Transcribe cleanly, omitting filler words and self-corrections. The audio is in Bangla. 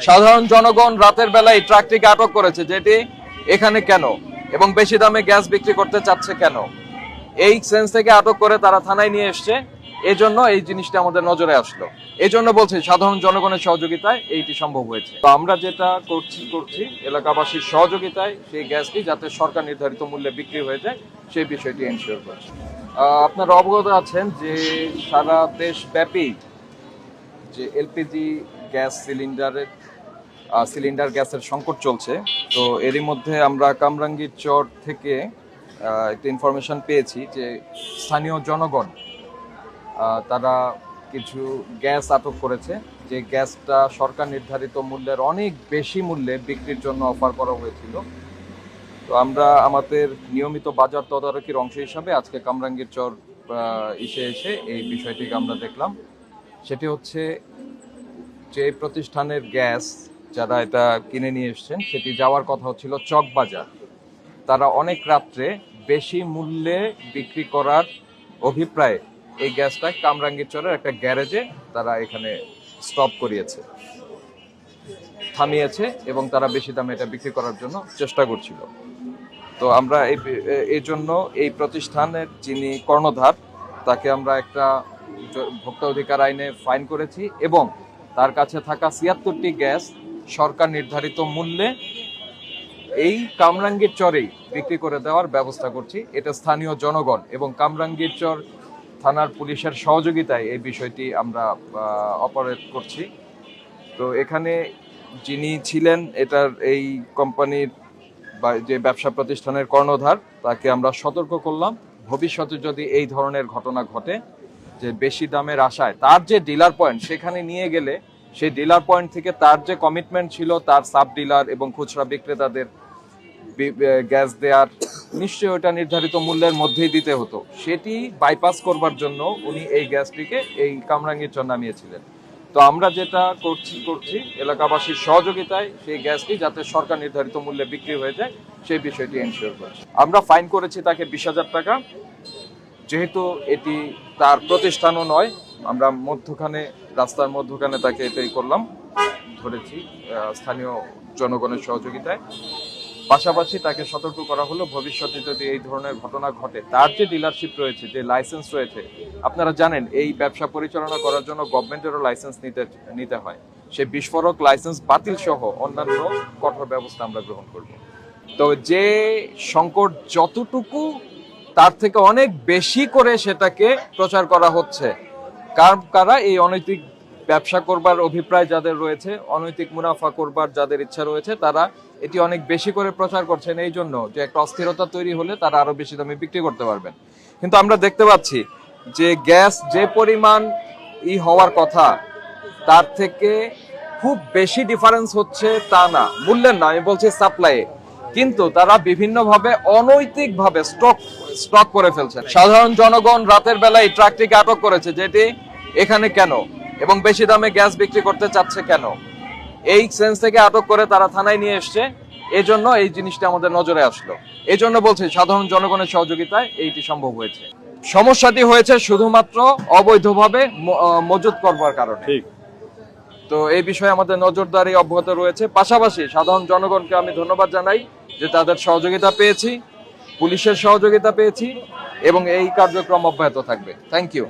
সাধারণ জনগণ রাতের বেলায় এই ট্রাকটিকে আটক করেছে, যেটি এখানে কেন এবং বেশি দামে গ্যাস বিক্রি করতে চাচ্ছে কেন, এই সেন্স থেকে আটক করে তারা থানায় নিয়ে এসছে। এজন্য এই জিনিসটা আমাদের নজরে আসলো। এই জন্য বলছি সাধারণ জনগণের সহযোগিতায় এইটি সম্ভব হয়েছে। তো আমরা যেটা করছি এলাকাবাসীর সহযোগিতায় সেই গ্যাসটি যাতে সরকার নির্ধারিত মূল্যে বিক্রি হয়ে যায় সেই বিষয়টি এনশিওর করছি। আপনারা অবগত আছেন যে সারা দেশব্যাপী যে এলপিজি গ্যাস সিলিন্ডার গ্যাসের সংকট চলছে। তো এরই মধ্যে আমরা কামরাঙ্গীর চর থেকে একটা ইনফরমেশন পেয়েছি যে স্থানীয় জনগণ তারা কিছু গ্যাস আটক করেছে, যে গ্যাসটা সরকার নির্ধারিত মূল্যের অনেক বেশি মূল্যে বিক্রির জন্য অফার করা হয়েছিল। তো আমরা আমাদের নিয়মিত বাজার তদারকির অংশ হিসাবে আজকে কামরাঙ্গীর চর এসে এই বিষয়টিকে আমরা দেখলাম। সেটি হচ্ছে যে প্রতিষ্ঠানের গ্যাস যারা এটা কিনে নিয়ে এসছেন সেটি যাওয়ার কথা হচ্ছিল চকবাজার, তারা অনেক রাত্রে বেশি মূল্যে বিক্রি করার অভিপ্রায়ে এই গ্যাসটা কামরাঙ্গীর চরের একটা গ্যারেজে তারা এখানে স্টপ করিয়েছে, থামিয়েছে এবং তারা বেশি দামে এটা বিক্রি করার জন্য চেষ্টা করছিল। তো আমরা এই জন্য এই প্রতিষ্ঠানের যিনি কর্ণধার তাকে আমরা একটা ভোক্তা অধিকার আইনে ফাইন করেছি এবং তার কাছে থাকা ৭৬টি গ্যাস সরকার নির্ধারিত মূল্যে এই কামরাঙ্গীর চরেই বিক্রি করে দেওয়ার ব্যবস্থা করছি। এটা স্থানীয় জনগণ এবং কামরাঙ্গীর চর থানার পুলিশের সহযোগিতায় এই বিষয়টি আমরা অপারেট করছি। তো এখানে যিনি ছিলেন এটার এই কোম্পানির বা যে ব্যবসা প্রতিষ্ঠানের কর্ণধার তাকে আমরা সতর্ক করলাম, ভবিষ্যতে যদি এই ধরনের ঘটনা ঘটে যে বেশি দামের আশায় তার যে ডিলার পয়েন্ট সেখানে নিয়ে গেলে সেই ডিলার পয়েন্ট থেকে তার যে কমিটমেন্ট ছিল তার সাব ডিলার এবং খুচরা বিক্রেতাদের গ্যাস দেওয়ার নিশ্চয়ই ওটা নির্ধারিত মূল্যের মধ্যেই দিতে হতো, সেটি বাইপাস করবার জন্য উনি এই গ্যাসটিকে এই কামরাঙ্গীর চর নামিয়েছিলেন। তো আমরা যেটা করছি এলাকাবাসীর সহযোগিতায় সেই গ্যাসটি যাতে সরকার নির্ধারিত মূল্যে বিক্রি হয়ে যায় সেই বিষয়টি এনশিওর করছি। আমরা ফাইন করেছি তাকে ২০,০০০ টাকা, যেহেতু এটি তার প্রতিষ্ঠানও নয়, আমরা রাস্তার মধ্যখানে তাকে এটাই করলাম, ধরেছি স্থানীয় জনগণের সহযোগিতায়। পাশাপাশি তাকে সতর্ক করা হলো ভবিষ্যতে যদি এই ধরনের ঘটনা ঘটে, তার যে ডিলারশিপ রয়েছে, যে লাইসেন্স রয়েছে, আপনারা জানেন এই ব্যবসা পরিচালনা করার জন্য গভর্নমেন্টেরও লাইসেন্স নিতে হয়, সেই বিস্ফোরক লাইসেন্স বাতিল সহ অন্যান্য কঠোর ব্যবস্থা আমরা গ্রহণ করব। তো যে সংকট যতটুকু তার থেকে অনেক বেশি করে সেটাকে প্রচার করা হচ্ছে, কারা এই অনৈতিক ব্যবসা করবার অভিপ্রায় যাদের রয়েছে, অনৈতিক মুনাফা করবার যাদের ইচ্ছা রয়েছে, তারা এটি অনেক বেশি করে প্রচার করছেন এই জন্য যে একটা অস্থিরতা তৈরি হলে তারা আরো বেশি দামে বিক্রি করতে পারবেন। কিন্তু আমরা দেখতে পাচ্ছি যে গ্যাস যে পরিমাণ হওয়ার কথা তার থেকে খুব বেশি ডিফারেন্স হচ্ছে তা না, মূল্যের না, আমি বলছি সাপ্লাইয়ে, কিন্তু তারা বিভিন্নভাবে অনৈতিকভাবে স্টক করে ফেলছেন। সাধারণ জনগণ রাতের বেলায় এই ট্রাকটিকে আটক করেছে, যেটি এখানে কেন এবং বেশি দামে গ্যাস বিক্রি করতে চাচ্ছে কেন, এই সেন্স থেকে আটক করে তারা থানায় নিয়ে এসছে। এজন্য এই জিনিসটা আমাদের নজরে আসলো। এই জন্য বলছি সাধারণ জনগণের সহযোগিতায় এইটি সম্ভব হয়েছে। সমস্যাটি হয়েছে শুধুমাত্র অবৈধভাবে মজুত করবার কারণে। তো এই বিষয়ে আমাদের নজরদারি অব্যাহত রয়েছে। পাশাপাশি সাধারণ জনগণকে আমি ধন্যবাদ জানাই যে তাদের সহযোগিতা পেয়েছি, পুলিশের সহযোগিতা পেয়েছি এবং এই কার্যক্রম অব্যাহত থাকবে। Thank you.